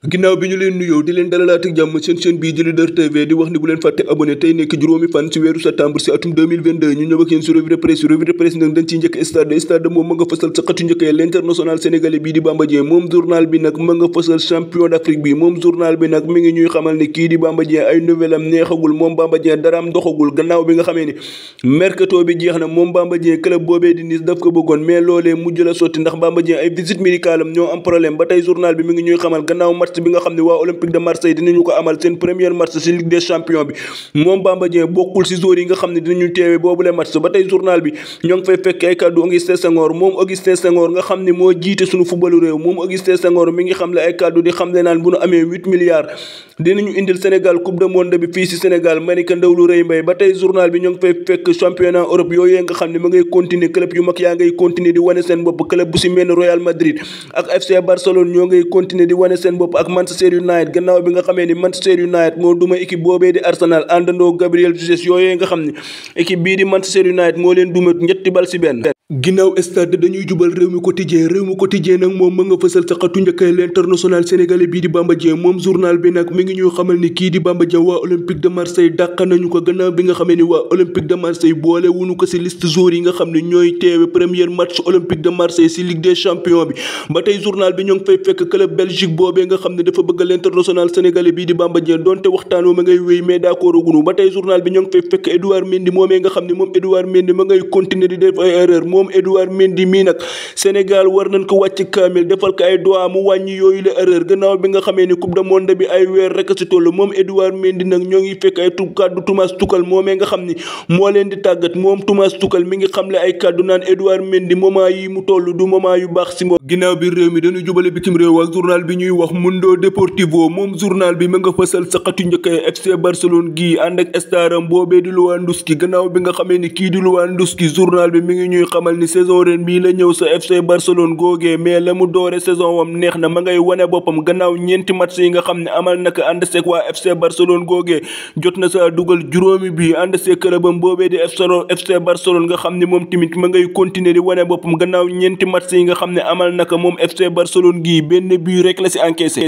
ginnaaw bi ñu leen nuyoo di leen dalalaat ak jàmm seen chaîne bii di Leader TV di wax ni bu leen fàtte abonné tey nekk juróomi fan ci weeru septembre ci atum 2022 ñu ñëw ak yéen ci revue de presse nag dañ ciy njëkk stade moom ma nga fësal sa xatu njëkkee l'international sénégalais bii di Bamba Dieng moom journal bi nag ma nga fësal champion d'Afrique bi moom journal bi nag mi ngi ñuy xamal ni kii di Bamba Dieng ay nouvelle am neexagul moom Bamba Dieng daraam doxagul gannaaw bi nga xamee ni mercato bi jeex na moom Bamba Dieng club boobee di Nice daf ko bëggoon mais loolee mujj la sotti ndax Bamba Dieng ay visite médicale am ñoo am problème ba tey journal bi mi ngi ñuy xamal gannaaw match bi nga xam ne waa Olympique de Marseille dinañu ko amal seen première match ci Ligue des champions bi moom Bamba Dieng bokkul ci joueurs yi nga xam ne dinañu teewe boobule match ba tey journal bi ñoo ngi fay fekk ay kàddu Augustin Senghor moom Augustin Senghor nga xam ne moo jiite suñu footballu réew moom Augustin Senghor mi ngi xam le ay kàddu di xam le naan bu nu amee 8 milliards dinañu indil Sénégal coupe du monde bi fii ci Sénégal Malika Ndaw lu rëy mbay ba tey journal bi ñoo ngi fay fekk championnat Europe yooyu nga xam ne ma ngay continuer club yu mag yaa ngay continuer di wane seen bopp club bu ci mel ni Real Madrid ak FC Barcelone ñoo ngay continuer di wane seen bopp ak Manchester United gannaaw bi nga xamee ni Manchester United moo duma équipe boobee di Arsenal àndandoo Gabriel Jesus yooyu nga xam ne équipe bii di Manchester United moo leen duma ñetti bal ci benn ginnaaw stade dañuy jubal réew mi quotidien nag moom ma nga fësal sa xatu njëkkee l'international sénégalais bii di Bamba Dieng moom journal bi nag mi ngi ñuy xamal ni kii di Bamba Dieng waa Olympique de Marseille dàq nañu ko gannaaw bi nga xamee ni waa Olympique de Marseille boole wuñu ko ci liste joueurs yi nga xam ne ñooy teewe premier match Olympique de Marseille ci Ligue des champions bi ba tey journal bi ñoo ngi fay fekk club Belgique boobee nga xam ne dafa bëgg l'international sénégalais bii di Bamba Dieng donte waxtaanoo ma ngay wéy mais d'accord agunu ba tey journal bi ñoo ngi fay fekk Edouard Mendy moomee nga xam ne moom Edouard Mendy ma ngay continuer di def ay erreur moom Edouard Mendy mii nag Sénégal war nañ ko wàcc kaamil defal ko ay doigt mu wàññi yooyu la erreur gannaaw bi nga xamee ni coupe du monde bi ay weer rek ci toll moom Edouard Mendy nag ñoo ngi fekk ay kàddu Thomas Tuchel moomee nga xam ni moo leen di tàggat moom Thomas Tuchel mi ngi xamle ay kàddu naan Edouard Mendy moment yi mu toll du moment yu baax ci moom ginnaaw bi réew mi dañu jubale bitim réew ak journal bi ñuy wax Mundo Deportivo moom journal bi ma nga fësal sa xatu njëkkee FC Barcelone gii ànd ak staram boobee di Lewandowski gannaaw bi nga xamee ni kii di Lewandowski journal bi mi ngi ñuy xamal ni saison ren bii la ñëw sa FC Barcelone googee mais la mu doore saison wam neex na ma ngay wane boppam gannaaw ñeenti match yi nga xam ne amal naka ànd seeg waa FC Barcelone googee jot na sa dugal juróomi bi ànd seeg clubam boobee di FC Barcelone nga xam ne moom tamit ma ngay continuer di wane boppam gannaaw ñeenti match yi nga xam ne amal naka moom FC Barcelone gii benn bii rek la ci encaissé